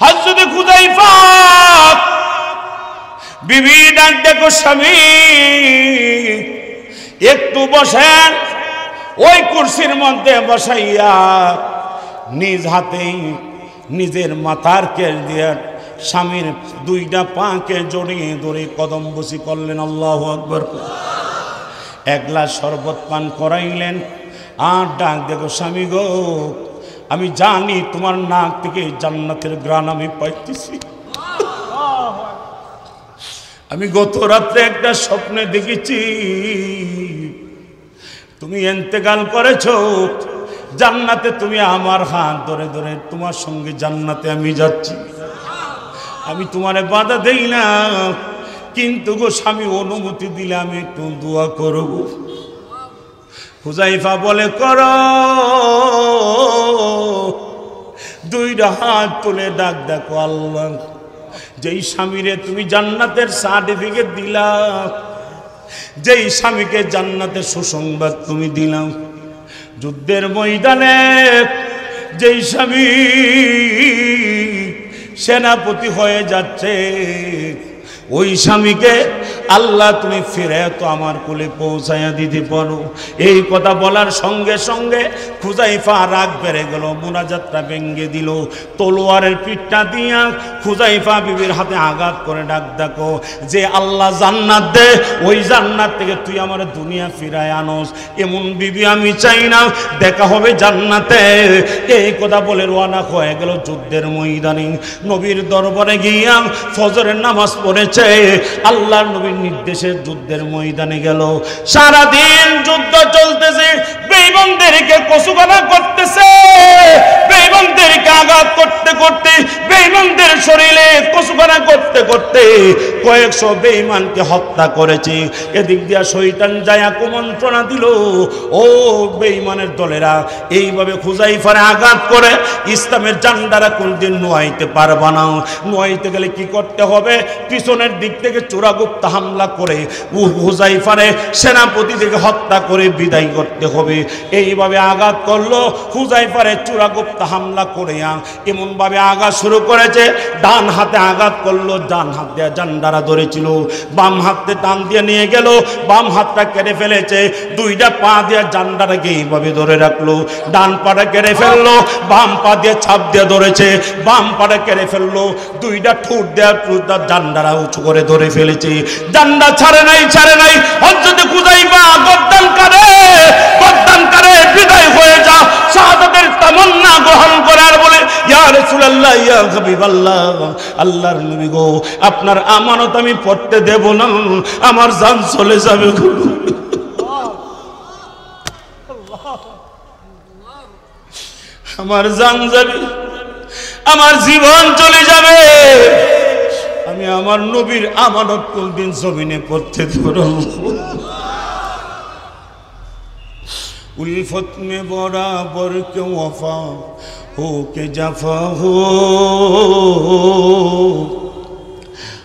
হযরত হুযায়ফা বিবি ডাক দেখো স্বামী একটু বসেন। ওই কুরসির মধ্যে বসাইয়া নিজ হাতেই নিজের মাথার কেশ দিয়ে স্বামীর দুইটা পাকে জড়িয়ে ধরে কদম বসি করলেন। আল্লাহু আকবার। এক গ্লাস শরবত পান করাইলেন। আর ডাক দেখো স্বামী গো, আমি জানি তোমার নাক থেকে জান্নাতের ঘ্রাণ আমি পাইতেছি। আমি গত রাত্রে একটা স্বপ্নে দেখেছি তুমি ইন্তেকাল করেছো, জান্নাতে তুমি আমার হাত ধরে ধরে তোমার সঙ্গে জান্নাতে আমি যাচ্ছি। আমি তোমারে বাধা দেই না, কিন্তু গো স্বামী অনুমতি দিলে আমি একটু দোয়া করব। হুযায়ফা বলে করো। দুইটা হাত তুলে ডাক দেখো আল্লাহ, যেই স্বামীরে তুমি জান্নাতের সার্টিফিকেট দিলা, যেই স্বামীকে জান্নাতের সুসংবাদ তুমি দিলাম, যুদ্ধের ময়দানে যেই স্বামী সেনাপতি হয়ে যাচ্ছে, ওই স্বামীকে আল্লাহ তুমি ফিরে তো আমার কোলে পৌঁছাইয়া দিতে পারো। এই কথা বলার সঙ্গে সঙ্গে হুযায়ফা রাগ বেড়ে গেল, মুনাজাতটা ভেঙ্গে দিল। তলোয়ারের পিঠটা দিয়া হুযায়ফা বিবির হাতে আঘাত করে ডাক দেখো, যে আল্লাহ জান্নাত দে, ওই জান্নাত থেকে তুই আমার দুনিয়া ফিরায় আনোস, এমন বিবি আমি চাই না, দেখা হবে জান্নাতে। এই কথা বলে রওনা হয়ে গেল যুদ্ধের ময়দানে। নবীর দরবারে গিয়া ফজরের নামাজ পড়েছে, আল্লাহর নবীর নির্দেশে যুদ্ধের ময়দানে গেল। সারাদিন যুদ্ধ চলতেছে, বেঈমানদেরকে কসুকানা করতেছে, বেঈমানদেরকে আঘাত করতে করতে, বেঈমানদের শরীরে কসুকানা করতে করতে কয়েকশো বেঈমানকে হত্যা করেছে। এদিক দিয়া শয়তান যায় কুমন্ত্রণা দিল, ও বেঈমানের দলেরা এইভাবে হুযায়ফারে আঘাত করে ইসলামের ঝান্ডারা কোনদিন নোয়াইতে পারবা না। নোয়াইতে গেলে কি করতে হবে? পিছনের দিক থেকে চোরাগুপ্ত হামলা করে হুযায়ফারে সেনাপতি থেকে হত্যা করে বিদায় করতে হবে। এইভাবে আঘাত করলো হুযায়ফারে চোরাগুপ্ত হামলা করে এমন ভাবে আঘাত শুরু করেছে, ডান হাতে আঘাত করলো, ডান হাত দিয়ে জান্ডারা ধরেছিল, বাম হাতে টান দিয়ে নিয়ে গেল, বাম হাতটা কেটে ফেলেছে, দুইটা পা দিয়ে জান্ডারাকে এইভাবে ধরে রাখলো, ডান পাটা কেটে ফেললো, বাম পা দিয়ে ছাপ দিয়ে ধরেছে, বাম পাটা কেটে ফেললো, দুইটা ঠোঁট দিয়ে জান্ডারা উঁচু করে ধরে ফেলেছে, জান্ডা ছাড়ে নাই, ছাড়ে নাই। হযরত হুযায়ফা গর্দান করে বিদায় হয়ে যা, শাহাদাতের তামান্না গ্রহণ করার বলে, ইয়া রাসূলুল্লাহ, ইয়া হাবিবাল্লাহ, আল্লাহর নবী গো, আপনার আমানত আমি পড়তে দেব না, আমার জান চলে যাবে গো, আমার জান যাবে, আমার জীবন চলে যাবে, আমি আমার নবীর আমানত কোনদিন জমিনে পড়তে দেব না। उल्फत में बराबर क्यों वफा हो के जफा हो,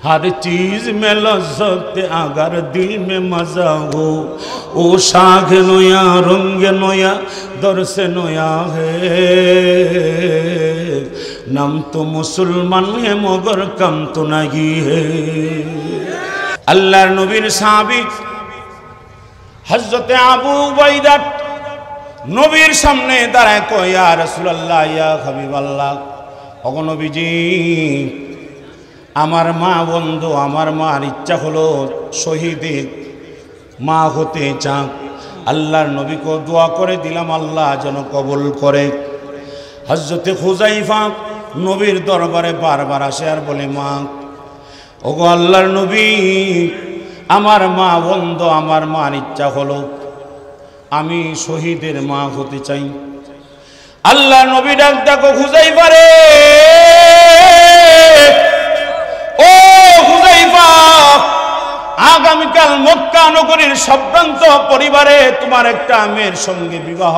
हर चीज में लज्जत अगर दिल में मजा हो, ओ शाग नोया रंग नोया दर से नोया है, नाम तो मुसलमान है मगर कम तो नहीं है। अल्लाहर नबीर साहाबी हजरत আবু উবাইদা নবীর সামনে দাঁড়ায় কয়, ইয়া রাসূলুল্লাহ, ইয়া হাবিবাল্লাহ, ওগো নবীজি, আমার মা বন্ধু, আমার মার ইচ্ছা হলো শহীদের মা হতে চান। আল্লাহর নবীকে দোয়া করে দিলাম, আল্লাহ যেন কবুল করে। হযরতে হুযায়ফা নবীর দরবারে বারবার আসে আর বলে, মা, ওগো আল্লাহর নবী, আমার মা বন্ধু, আমার মার ইচ্ছা হলো আমি শহীদের মা হতে চাই। আল্লাহ নবী ডাক দেখো, হুযায়ফা রে, ও হুযায়ফা, আগামীকাল মক্কা নগরীর সম্ভ্রান্ত পরিবারে তোমার একটা মেয়ের সঙ্গে বিবাহ,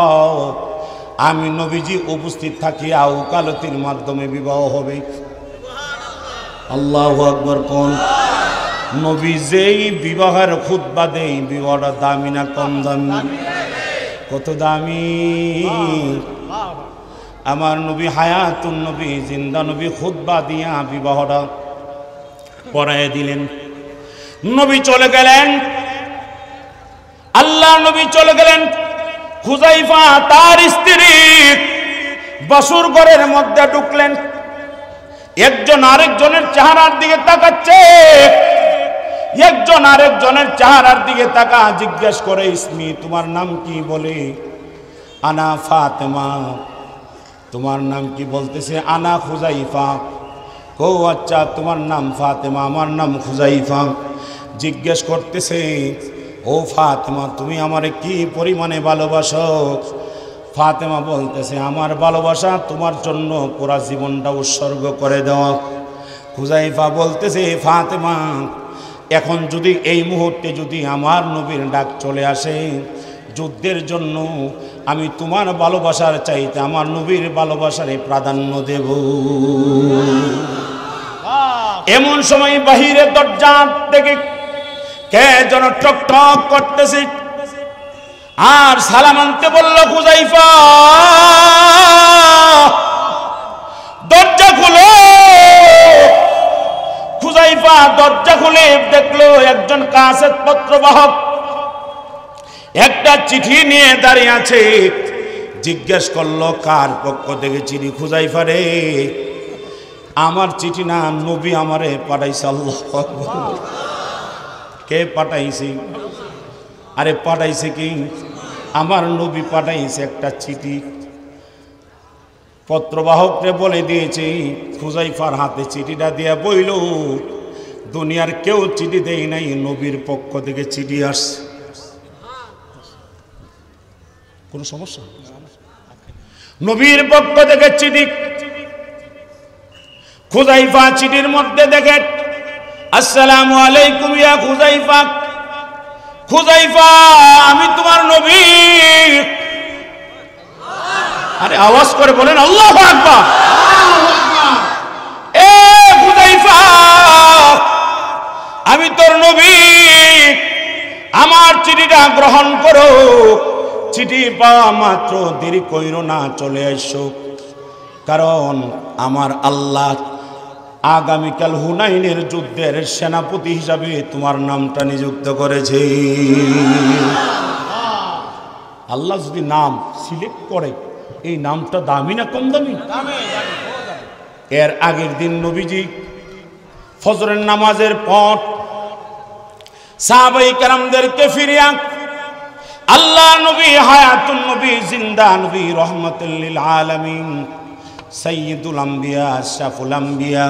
আমি নবীজি উপস্থিত থাকি, আউকালতির মাধ্যমে বিবাহ হবে। আল্লাহু আকবার। কোন নবী যেই বিবাহের খুতবা দেই, বিবাহটা দামি না কম দামি? কত দামি! আমার নবী হায়াতুন নবী জিন্দা নবী খুতবা দিয়া বিবাহটা পড়ায় দিলেন। নবী চলে গেলেন, আল্লাহ নবী চলে গেলেন। খুজাইফা তার স্ত্রী বাসুর ঘরের মধ্যে ঢুকলেন। একজন আরেকজনের চেহারার দিকে তাকাচ্ছে, একজন আরেকজনের চেহারার দিকে তাকা জিজ্ঞেস করে, ইসমি, তোমার নাম কি? বলে আনা ফাতেমা। তোমার নাম কি? বলতেছে আনা খুজাইফা। ও আচ্ছা, তোমার নাম ফাতেমা, আমার নাম খুজাইফা। জিজ্ঞেস করতেছে, ও ফাতেমা, তুমি আমারে কি পরিমাণে ভালোবাসো? ফাতেমা বলতেছে, আমার ভালোবাসা তোমার জন্য পুরা জীবনটা উৎসর্গ করে দেওয়া। খুজাইফা বলতেছে, ফাতেমা, এখন যদি এই মুহূর্তে যদি আমার নবীর ডাক চলে আসে যুদ্ধের জন্য, আমি তোমার ভালোবাসার চাইতে আমার নবীর ভালোবাসারে প্রাধান্য দেব। এমন সময় বাহিরে দরজা থেকে কে যেন টক টক করতেছে, আর সালাম আনতে বলল খুজাইফা, দরজা খুলো। খুজাইফা দরজা খুলে দেখলো একজন কাসেদ পত্রবাহক একটা চিঠি নিয়ে দাঁড়িয়ে আছে। জিজ্ঞেস করলো, কার পক্ষ থেকে চিঠি? খুজাইফা রে, আমার চিঠি না, নবী আমারে পাঠাইছে। আল্লাহু আকবার। কে পাঠাইছে? আরে পাঠাইছে কি? আমার নবী পাঠাইছে একটা চিঠি। পত্রবাহকরে বলে দিয়েছে। খুজাইফার হাতে চিঠিটা দিয়া বইল, দুনিয়ার কেউ চিঠি দেয় নাই, নবীর পক্ষ থেকে চিঠি আসছে। কোন সমস্যা? নবীর পক্ষ থেকে চিঠি। খুজাইফা চিঠির মধ্যে দেখে, আসসালামু আলাইকুম ইয়া খুজাইফা। খুজাইফা, আমি তোমার নবী। আরে আওয়াজ করে বলেন আল্লাহু আকবার। এ খুজাইফা, আমি তোর নবী, আমার চিঠিটা গ্রহণ করো। চিঠি পাওয়া মাত্র দেরি কইরো না, চলে এসো, কারণ আমার আল্লাহ আগামীকাল হুনাইনের যুদ্ধের সেনাপতি হিসাবে তোমার নামটা নিযুক্ত করেছে। আল্লাহ যদি নাম সিলেক্ট করে, এই নামটা দামি না কম দামি? এর আগের দিন নবীজি ফজরের নামাজের পর সাহাবায়ে কেরামদেরকে ফিরিয়া আল্লাহ নবী হায়াতুন নবী জিন্দা নবী রহমাতুল লিল আলামিন সাইয়্যিদুল আম্বিয়া আশরাফুল আম্বিয়া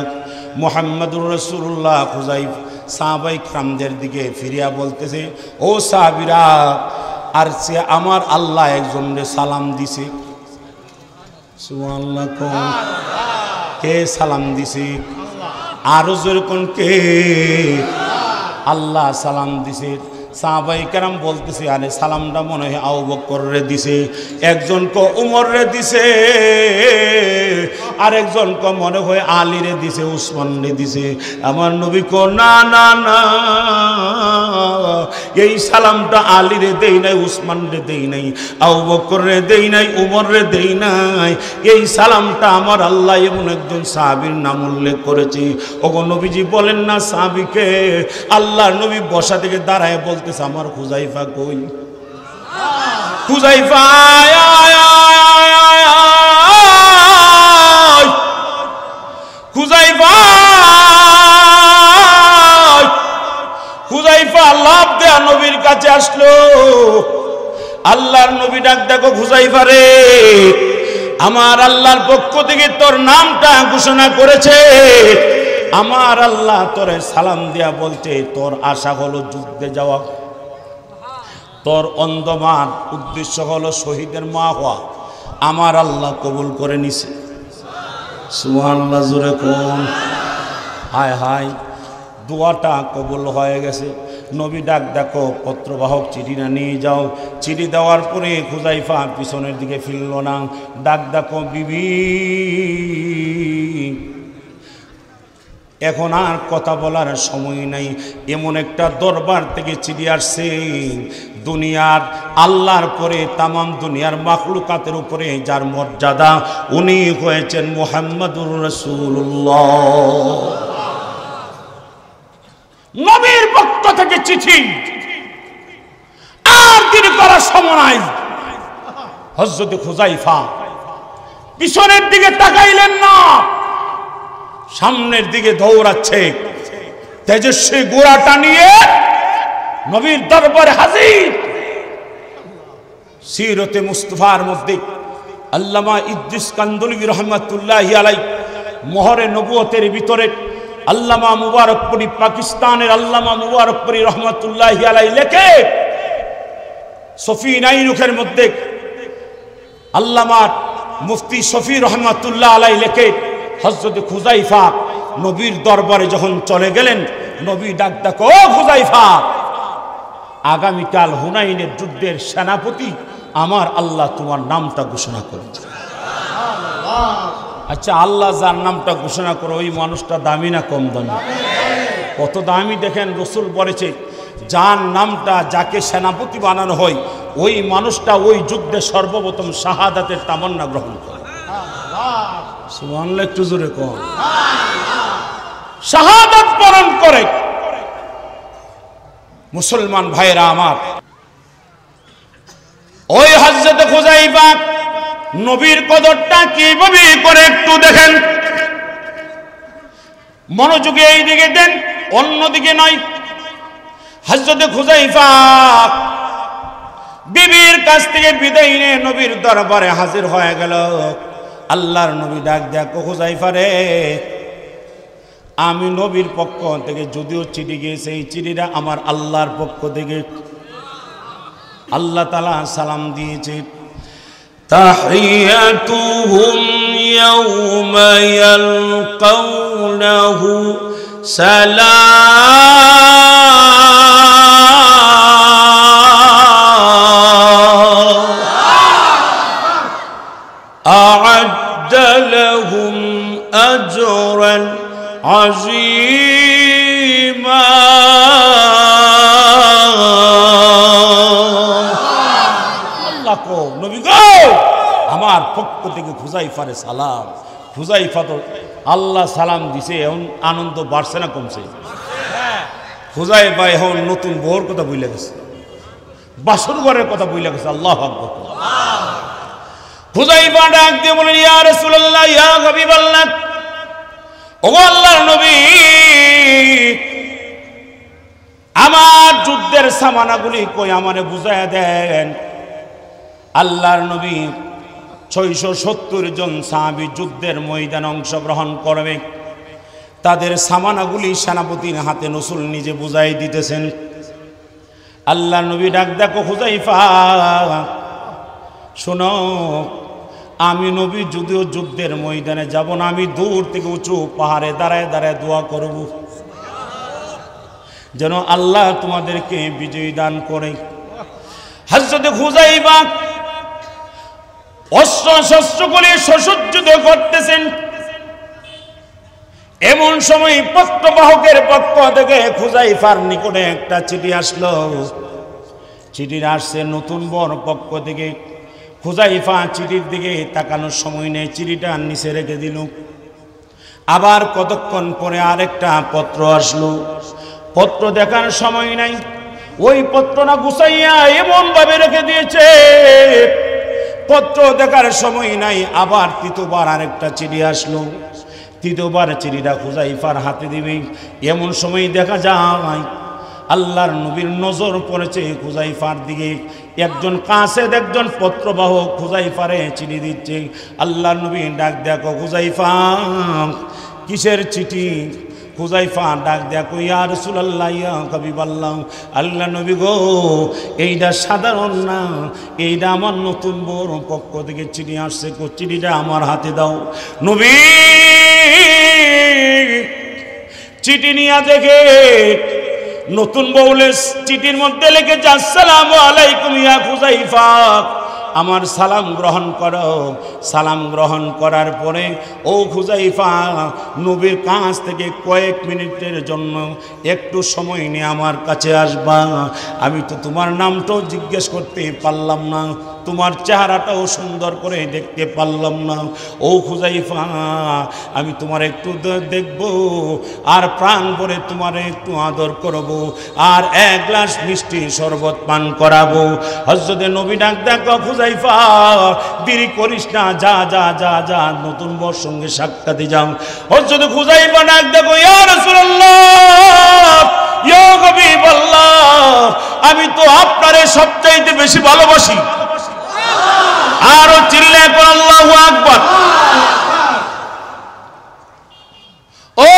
মুহাম্মদুর রাসূলুল্লাহ খুজাইফা সাহাবায়ে কেরামদের দিকে ফিরিয়া বলতেছে, ও সাহাবীরা, আর সে আমার আল্লাহ একজনকে সালাম দিছে। সুবহানাল্লাহ। কোন? কে সালাম দিছে? আরো জোরে কোন? কে? আল্লাহ সালাম দিছে। সাহাবায়ে কেরাম বলতেছে, আরে সালামটা মনে হয় আবু বকর রে দিছে, একজন কো উমর রে দিছে, আর একজন কো মনে হয় আলী রে দিছে, উসমান রে দিছে। আমার নবী কো, না না না, এই সালামটা আলী রে দেই নাই, উসমান রে দেই নাই, আবু বকর রে দেই নাই, উমর রে দেই নাই, এই সালামটা আমার আল্লাহ এমন একজন সাহাবীর নাম উল্লেখ করেছে। ওগো নবীজি বলেন না সাহাবীকে। আল্লাহর নবী বসা থেকে দাঁড়ায় বলতেছে, আমার খুজাইফা কই? খুজাইফা, খুজাইফা, খুজাইফা লাভ দেয়া নবীর কাছে আসলো। আল্লাহর নবী ডাক, দেখো খুজাইফা রে, আমার আল্লাহর পক্ষ থেকে তোর নামটা ঘোষণা করেছে। আমার আল্লাহ তোরে সালাম দিয়া বলছে, তোর আশা হলো যুদ্ধে যাওয়া, তোর অন্ধমান উদ্দেশ্য হলো শহীদের মা হওয়া, আমার আল্লাহ কবুল করে নিছে। সুবহানাল্লাহ, জোরে কোন? হায় হায়, দোয়াটা কবুল হয়ে গেছে। নবী ডাক, দেখো পত্রবাহক চিঠিটা নিয়ে যাও। চিঠি দেওয়ার পরে খুজাইফা পিছনের দিকে ফিরল না। ডাক, দেখো বিবি, এখন আর কথা বলার সময় নাই। এমন একটা দরবার থেকে চিঠি আসছে দুনিয়ার আল্লাহর পরে তামাম দুনিয়ার মাখলুকাতের উপরে যার মর্যাদা, উনি হয়েছেন মুহাম্মাদুর রাসূলুল্লাহ। নবীর পক্ষ থেকে চিঠি, আর দেরি করার সময় নাই। হযরত হুযায়ফা পিছনের দিকে তাকাইলেন না, সামনের দিকে দৌড়াচ্ছে, তেজস্বী ঘোড়াটা নিয়ে নবীর দরবারে হাজির। সিরতে মুস্তাফার মধ্যে আল্লামা ইদ্রিস কান্দলভী রহমাতুল্লাহি আলাইহি মোহরে নবুয়তের ভিতরে আল্লামা মুবারকপুরী, পাকিস্তানের আল্লামা মুবারকপুরী রহমাতুল্লাহি আলাইহি লেখে, সফি নাইনুখের মধ্যে আল্লামা মুফতি শফি রহমাতুল্লাহ আলাইহি লেখে, হযরত হুযায়ফা নবীর দরবারে যখন চলে গেলেন, নবী ডাক ডাক, ও হুযায়ফা, আগামীকাল হুনাইনের যুদ্ধের সেনাপতি আমার আল্লাহ তোমার নামটা ঘোষণা করেছে। আচ্ছা, আল্লাহ যার নামটা ঘোষণা করো, ওই মানুষটা দামি না কম দামি? কত দামি দেখেন। রাসূল বলেছে, যার নামটা, যাকে সেনাপতি বানানো হয়, ওই মানুষটা ওই যুদ্ধে সর্বপ্রথম শাহাদাতের তামান্না গ্রহণ করে। সুবহানাল্লাহ, একটু জোরে কম। শাহাদাত বরণ করে। মুসলমান ভাইরা আমার, ওই হযরত হুযায়ফা নবীর কদরটা কিভাবে করে একটু দেখেন, মনোযোগে এই দিকে দেন, অন্যদিকে নয়। হযরত হুযায়ফা বিবির কাছ থেকে বিদায় নিয়ে নবীর দরবারে হাজির হয়ে গেল। আল্লাহর নবী ডাক দেয়া, হুযায়ফা রে, আমি নবীর পক্ষ থেকে যদিও চিঠি গিয়েছে, এই চিঠিটা আমার আল্লাহর পক্ষ থেকে, আল্লাহ তাআলা সালাম দিয়েছে। তাহিয়াতুহুম ইয়াওমা ইয়ালকাউনাহু সালাম আ'আদ্দা লাহুম আজরান আজিমা। আল্লাহ কো, নবী গো, আমার পক্ষ থেকে হুযায়ফারে সালাম। হুযায়ফা তো আল্লাহ সালাম দিছে, এখন আনন্দ বাড়ছে না কমছে? হুযায়ফা এখন নতুন বউর কথা বইলা গেছে, বাসর ঘরের কথা বইলা গেছে। আল্লাহু আকবার। হুযায়ফা ডাক দিয়ে বলেন, ইয়া রাসূলুল্লাহ, ইয়া হাবিবাল্লাহ, ও আল্লাহর নবী, আমার যুদ্ধের সামানাগুলি কই, আমারে বুঝায়া দেন। আল্লাহর নবী 670 জন সাহাবী যুদ্ধের ময়দানে অংশগ্রহণ করবে, তাদের সামানাগুলি সেনাপতির হাতে রাসূল নিজে বুঝাই দিতেছেন। আল্লাহর নবী ডাক দেখো, হুযায়ফা শোনো, আমি নবী যদিও যুদ্ধের ময়দানে যাব না, আমি দূর থেকে উঁচু পাহাড়ে দাঁড়ায় দাঁড়ায় দোয়া করব যেন আল্লাহ তোমাদেরকে বিজয় দান করে। হযরত হুযায়ফা অস্ত্র শস্ত্র করে সসজ্জিত করতেছেন। এমন সময় পত্রবাহকের পক্ষ থেকে হুযায়ফার নিকটে একটা চিঠি আসলো। চিঠির আসছে নতুন বর পক্ষ থেকে। হুযায়ফা চিঠির দিকে তাকানোর সময় নেই, চিঠিটা নিচে রেখে দিল। আবার কতক্ষণ পরে আরেকটা পত্র আসলো। পত্র দেখার সময় নাই, ওই পত্রটা গুছাইয়া এমন ভাবে রেখে দিয়েছে, পত্র দেখার সময় নাই। আবার তৃতীয়বার আরেকটা চিঠি আসলো। তৃতীয়বার চিঠিটা হুযায়ফার হাতে দিবে, এমন সময় দেখা যায় আল্লাহর নবীর নজর পড়েছে হুযায়ফার দিকে। একজন কাসেদ, একজন পত্রবাহক হুযায়ফারে চিঠি দিচ্ছে। আল্লাহর নবী ডাক দেখো, হুযায়ফা কিসের চিঠি? হুযায়ফা ডাক দেখো, ইয়া রাসূলুল্লাহ, ইয়া হাবিবাল্লাহ, আল্লাহ নবী গো, এইটা সাধারণ না, এইটা আমার নতুন বউর পক্ষ থেকে চিঠি আসছে, চিঠিটা আমার হাতে দাও। নবী চিঠি নিয়ে দেখে নতুন বউলে চিঠির মধ্যে লিখেছে, আসসালামু আলাইকুম ইয়া হুযায়ফা, আমার সালাম গ্রহণ করো। সালাম গ্রহণ করার পরে ও হুযায়ফা নবীর কাছ থেকে কয়েক মিনিটের জন্য একটু সময় নিয়ে আমার কাছে আসবা। আমি তো তোমার নামটাও জিজ্ঞেস করতে পারলাম না, তোমার চেহারাটাও সুন্দর করে দেখতে পারলাম না। ও হুযায়ফা আমি তোমার একটু দেখব আর প্রাণ ভরে তোমার একটু আদর করব আর এক গ্লাস মিষ্টি শরবত পান করাবো। হযরতে নবী ডাক দেখো হুযায়ফা দেরি করিস না, যা যা যা যা নতুন বর সঙ্গে সাক্ষাতে যাও। হযরতে হুযায়ফা ডাক দেখো ইয়া রাসূলুল্লাহ ইয়া হাবিবাল্লাহ আমি তো আপনারে সবচাইতে বেশি ভালোবাসি। আরো চিল্লায় পড় আল্লাহু আকবার। ও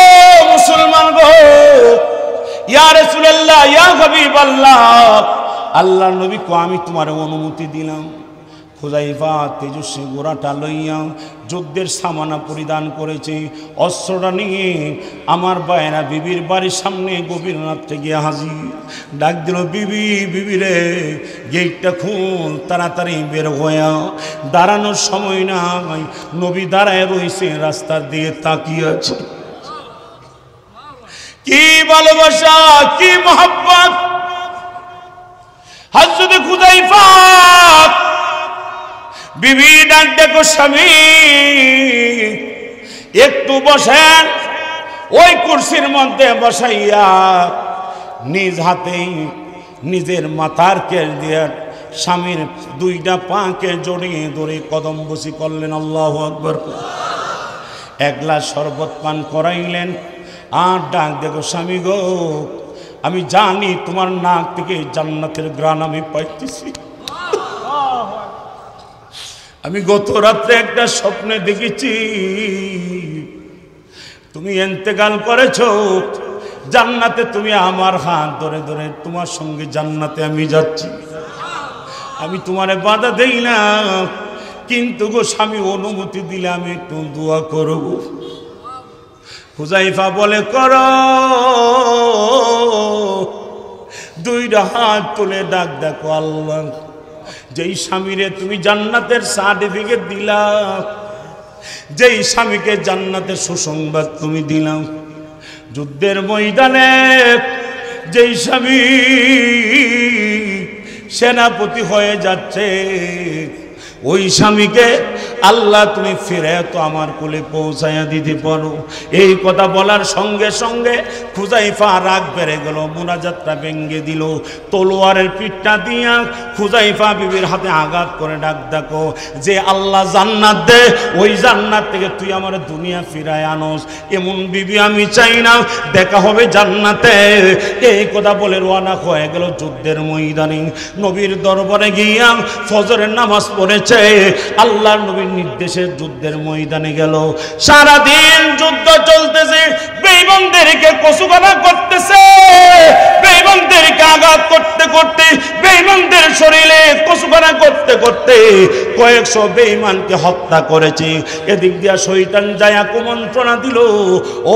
মুসলমান গো ইয়া রাসূলুল্লাহ ইয়া হাবিবাল্লাহ আল্লাহর নবী কো আমি তোমার অনুমতি দিলাম। হুযায়ফা তেজস্বী ঘোড়াটা লইয়া যুদ্ধের সামানা পরিধান করেছে, অস্ত্রটা নিয়ে আমার বায়না বিবির বাড়ির সামনে গভীর রাত্রে গিয়ে হাজির। ডাক দিল বিবি, বিবি রে গেটটা খুল, তাড়াতাড়ি বের হইয়া। দাঁড়ানোর সময় নাই, নবী দাঁড়ায় রয়েছে রাস্তার দিয়ে তাকিয়ে আছে। কি ভালোবাসা, কি মহব্বত। হযরত হুযায়ফা বিবি ডাক দেখো স্বামী একটু বসেন। ওই কুরসির মধ্যে বসাইয়া নিজ হাতেই নিজের মাথার কেশ দিয়ে স্বামীর দুইটা পাকে জড়িয়ে ধরে কদম বসি করলেন। আল্লাহু আকবার। এক গ্লাস শরবত পান করাইলেন আর ডাক দেখো স্বামী গো আমি জানি তোমার নাক থেকে জান্নাতের ঘ্রাণ আমি পাইতেছি। আমি গত রাত্রে একটা স্বপ্নে দেখেছি তুমি ইন্তেকাল করেছো, জান্নাতে তুমি আমার হাত ধরে ধরে তোমার সঙ্গে জান্নাতে আমি যাচ্ছি। আমি তোমারে বাধা দেই না, কিন্তু গো স্বামী অনুমতি দিলে আমি একটু দোয়া করব। হুযায়ফা বলে করো। দুইটা হাত তুলে ডাক দেখো আল্লাহ যেই স্বামীরে তুমি জান্নাতের সার্টিফিকেট দিলা, যেই স্বামীকে জান্নাতের সুসংবাদ তুমি দিলাম, যুদ্ধের ময়দানে যেই স্বামী সেনাপতি হয়ে যাচ্ছে ওই স্বামীকে আল্লাহ তুমি ফিরে তো আমার কোলে পৌঁছাইয়া দিতে পারো। এই কথা বলার সঙ্গে সঙ্গে হুযায়ফা রাগ বেড়ে গেল, মুনাজাতটা ভেঙ্গে দিল, তলোয়ারের পিঠটা দিয়া হুযায়ফা বিবির হাতে আঘাত করে ডাক দেখো যে আল্লাহ জান্নাত দে, ওই জান্নাত থেকে তুই আমার দুনিয়া ফিরায় আনোস, এমন বিবি আমি চাই না, দেখা হবে জান্নাতে। এই কথা বলে রওনা হয়ে গেল যুদ্ধের ময়দানে। নবীর দরবারে গিয়া ফজরের নামাজ পড়েছে, আল্লাহর নবীর নির্দেশে যুদ্ধের ময়দানে গেল। সারাদিন যুদ্ধ চলতেছে, বেঈমানদেরকে কসুকানা করতেছে, বেঈমানদেরকে আঘাত করতে করতে, বেঈমানদের শরীরে কসুকানা করতে করতে কয়েকশো বেঈমানকে হত্যা করেছে। এদিক দিয়া শয়তান যায় কুমন্ত্রণা দিল, ও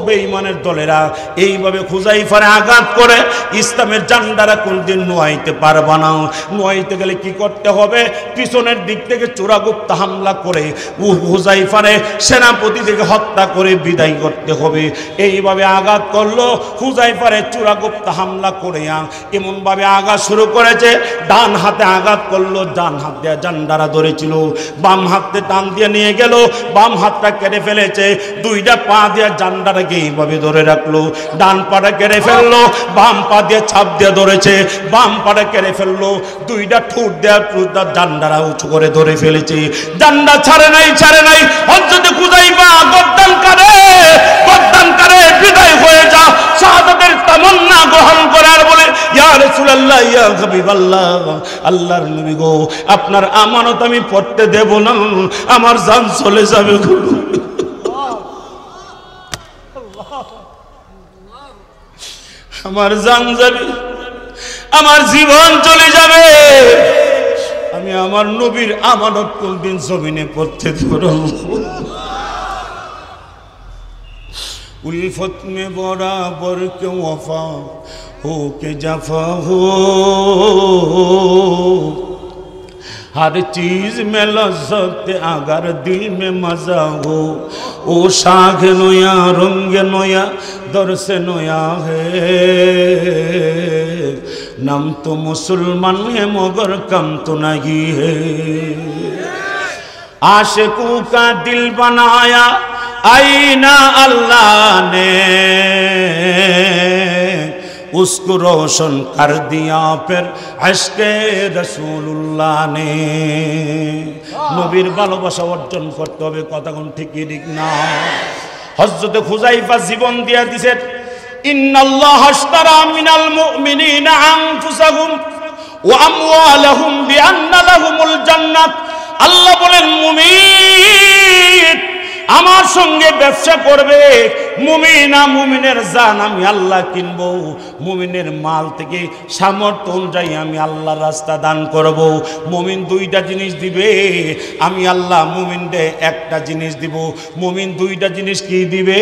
বেঈমানের দলেরা এইভাবে হুযায়ফারে আঘাত করে ইসলামের জান্ডারা কোনদিন নোয়াইতে পারবা না। নোয়াইতে গেলে কি করতে হবে? পিছনের দিক থেকে চোরাগুপ্ত হামলা করে হুযায়ফারে সেনাপতি থেকে হত্যা করে বিদায় করতে হবে। এইভাবে আঘাত করলো হুযায়ফারে চোরাগুপ্ত হামলা করে এমন ভাবে আঘাত শুরু করেছে, ডান হাতে আঘাত করলো, ডান হাত দিয়ে জান্ডারা ধরেছিল, বাম হাতে টান দিয়ে নিয়ে গেল, বাম হাতটা কেটে ফেলেছে, দুইটা পা দিয়ে জান্ডারাকে এইভাবে ধরে রাখলো, ডান পাটা কেটে ফেললো, বাম পা দিয়ে ছাপ দিয়ে ধরেছে, বাম পাটা কেটে ফেললো, দুইটা ঠোঁট দেওয়া জান্ডারা উঁচু করে ধরে ফেলেছে, জান্ডা ছাড়ে নাই, ছাড়ে নাই। হযরত হুযায়ফা গর্দান করে বিদায় হয়ে যা, শাহাদাতের তামান্না গ্রহণ করার বলে ইয়া রাসূলুল্লাহ ইয়া হাবিবাল্লাহ আল্লাহর নবী গো আপনার আমানত আমি পড়তে দেব না, আমার জান চলে যাবে গো, আমার জান যাবে, আমার জীবন চলে যাবে, আমি আমার নবীর আমানত কোনদিন জমিনে পড়তে দেব না। उल्फत में बराबर क्यों वफा हो के जफा हो, हर चीज में लज्जत अगर दिल में मजा हो वो शाख नया रंग नया दर से नया है नाम तो मुसलमान है मगर कम तो नहीं है आशिकों का दिल बनाया आईना अल्लाह ने उसको रोशन कर दिया फिर इश्क़े रसूलुल्लाह ने नबीर ভালোবাসা অর্জন করতে হবে কথা কোন ঠিক ঠিক না হযরত হুযায়ফা জীবন দিয়া দিয়েছেন ইন্নাল্লাহ আশতারা মিনাল মুমিনিনা আনফুসাহুম ওয়া আমওয়ালাহুম বিআন্না লাহুমুল জান্নাত আল্লাহ বলেন মুমিন আমার সঙ্গে ব্যবসা করবে মুমিনা মুমিনের জান আমি আল্লাহ কিনবো মুমিনের মাল থেকে সামর্থ্য অনুযায়ী আমি আল্লাহর রাস্তা দান করব মুমিন দুইটা জিনিস দিবে আমি আল্লাহ মুমিনকে একটা জিনিস দিব মুমিন দুইটা জিনিস কি দিবে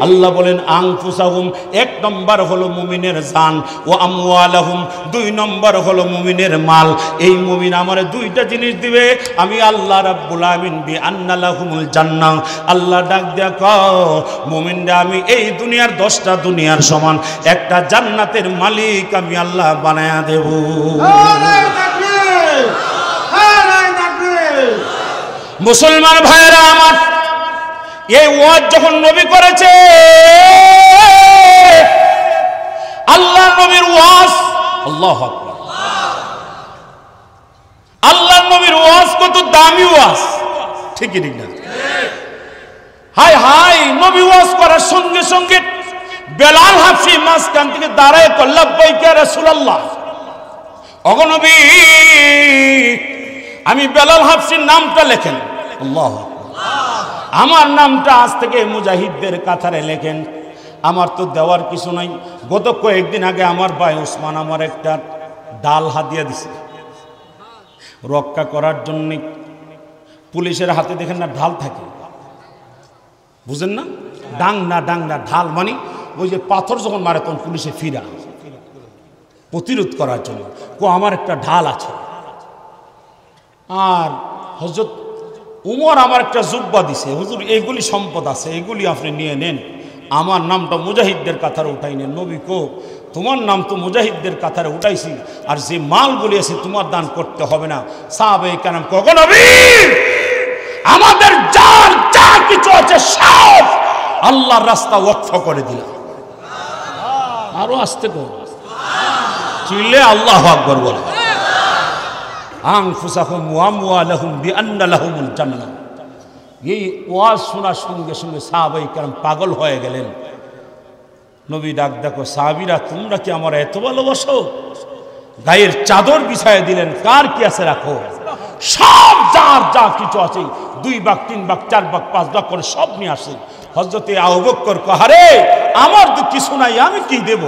আল্লাহ বলেন আনফুসাহুম এক নম্বর হলো মুমিনের জান ও আমওয়ালাহুম দুই নম্বর হলো মুমিনের মাল এই মুমিন আমারে দুইটা জিনিস দিবে আমি আল্লাহ রাব্বুল আমিন বিআন্না লাহুমুল জান্নাহ আল্লাহ ডাক দিয়া কও মুমিনরা আমি এই দুনিয়ার 10টা দুনিয়ার সমান একটা জান্নাতের মালিক আমি আল্লাহ বানায়া দেব নারে তাকবীর নারে তাকবীর মুসলমান ভাইরা আমার এই ওয়াজ যখন নবী করেছে আল্লাহ নবীর ওয়াজ আল্লাহু আকবার আল্লাহ নবীর ওয়াজ কত দামি ওয়াজ ঠিক ঠিক না হাই হাই নবী ওয়াজ করার সঙ্গে সঙ্গে বেলাল হাফসি মাঝখান থেকে দাঁড়ায় লাব্বাইকা ইয়া রাসূলুল্লাহ ওগো নবী আমি বেলাল হাফসির নামটা লেখেন আল্লাহু আকবার আমার নামটা আজ থেকে মুজাহিদদের কাতারে লেখেন আমার তো দেওয়ার কিছু নাই গত কয়েকদিন আগে আমার ভাই ওসমান আমার একটা ডাল হাদিয়া দিছে রক্ষা করার জন্য পুলিশের হাতে দেখেন না ঢাল থাকে বুঝেন না ডাং না ঢাল মানে ওই যে পাথর যখন মারে তখন পুলিশে ফিরা প্রতিরোধ করার জন্য আমার একটা ঢাল আছে আর হযরত উমর আমার একটা জুব্বা দিছে হুজুর এইগুলি সম্পদ আছে এগুলি আপনি নিয়ে নেন আমার নামটা মুজাহিদদের কাতারে উঠাই নেন নবী কো তোমার নাম তো মুজাহিদদের কাতারে উঠাইছি আর যে মালগুলি আছে তোমার দান করতে হবে না সাহাবায়ে কেরাম কখন নবী আমাদের যার যা কিছু আছে সব আল্লাহর রাস্তা ওয়াকফ করে দিলাম আরো আস্তে করো চিল্লে আল্লাহু আকবার বলো আনফুসাহুম ওয়া আমওয়ালাহুম বিআন্না লাহুমুল জান্নাহ এই ওয়াজ শোনার সঙ্গে সঙ্গে সাহাবায়ে কেরাম পাগল হয়ে গেলেন নবী ডাক দেখো সাহাবীরা তোমরা কি আমার এত ভালোবাসো গায়ের চাদর বিছায় দিলেন কার কি আছে রাখো সব যার যা কিছু আছে 2 ভাগ 3 ভাগ 4 ভাগ 5 ভাগ করে সব নিয়ে আসে হযরতে আবু বকর কহারে আমার তো কিছু নাই আমি কি দেব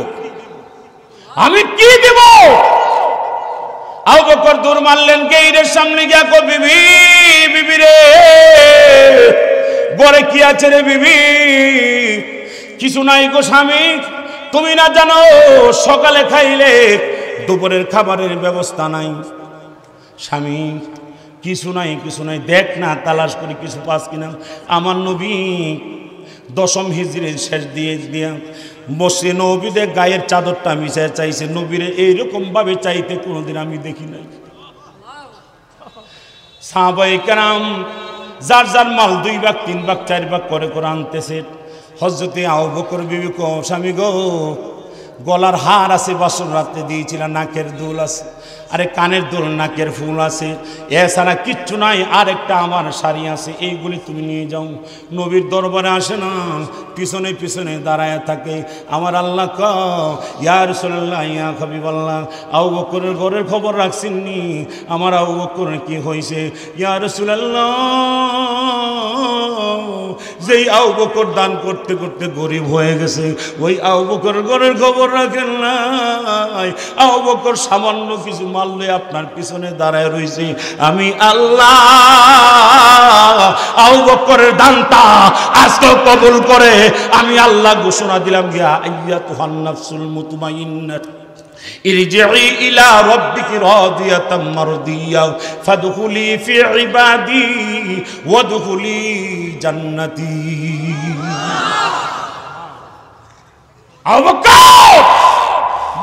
আবু বকর দৌড় মারলেন গেইরের সামনে গিয়া কো বিবি বিবি রে বড় কি আছে রে বিবি কিছু নাই গো স্বামী তুমি না জানো সকালে খাইলে দুপুরের খাবারের ব্যবস্থা নাই স্বামী কিছু নাই দেখ না তালাশ করে কিছু পাস কিনা আমার নবী 10ম হিজরির শেষ দিয়ে বসে নবীদের গায়ের চাদরটা মিশায় চাইছে নবীরে এইরকম ভাবে চাইতে কোনোদিন আমি দেখি নাই সাহাবায়ে কেরাম যার যার মাল 2 ভাগ 3 ভাগ 4 ভাগ করে করে আনতেছে হযরতে আবু বকর বিবি কো স্বামী গো গলার হার আছে বাসর রাতে দিয়েছিলাম নাকের দুল আছে আরে কানের দুল নাকের ফুল আছে এছাড়া কিচ্ছু নাই আর একটা আমার শাড়ি আছে এইগুলি তুমি নিয়ে যাও নবীর দরবারে আসে না পিছনে পিছনে দাঁড়ায় থাকে আমার আল্লাহ ক ইয়া রাসূলুল্লাহ ইয়া হাবিবাল্লাহ আবু বকরের ঘরের খবর রাখছেননি আমার আবু বকরের কি হয়েছে ইয়া রাসূলুল্লাহ যেই আবু বকর দান করতে করতে গরিব হয়ে গেছে ওই আবু বকরের ঘরের খবর রাখেন না আবু বকর সামান্য কিছু মারলে আপনার পিছনে দাঁড়ায় রইছে আমি আল্লাহ আবু বকরের দানটা আজকে কবুল করে আমি আল্লাহ ঘোষণা দিলাম ইয়া আইয়াতুহান নাফসুল মুতমাইন্নাহ ইরজিই ইলা রাব্বিকি রাদিয়াতাম মারদিয়া ফাদখুলি ফি ইবাদি ওয়াদখুলি জান্নাতি। আবু বকর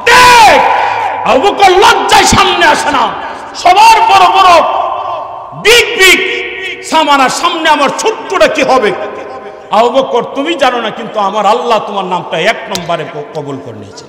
দেখ, আবু বকর লজ্জায় সামনে আসে না। সবার বড় বড় বিগ বিগ সামানার সামনে আমার ছোট্টটা কি হবে? আবু বকর তুমি জানো না, কিন্তু আমার আল্লাহ তোমার নামটা 1 নম্বরে কবুল করে নিয়েছে।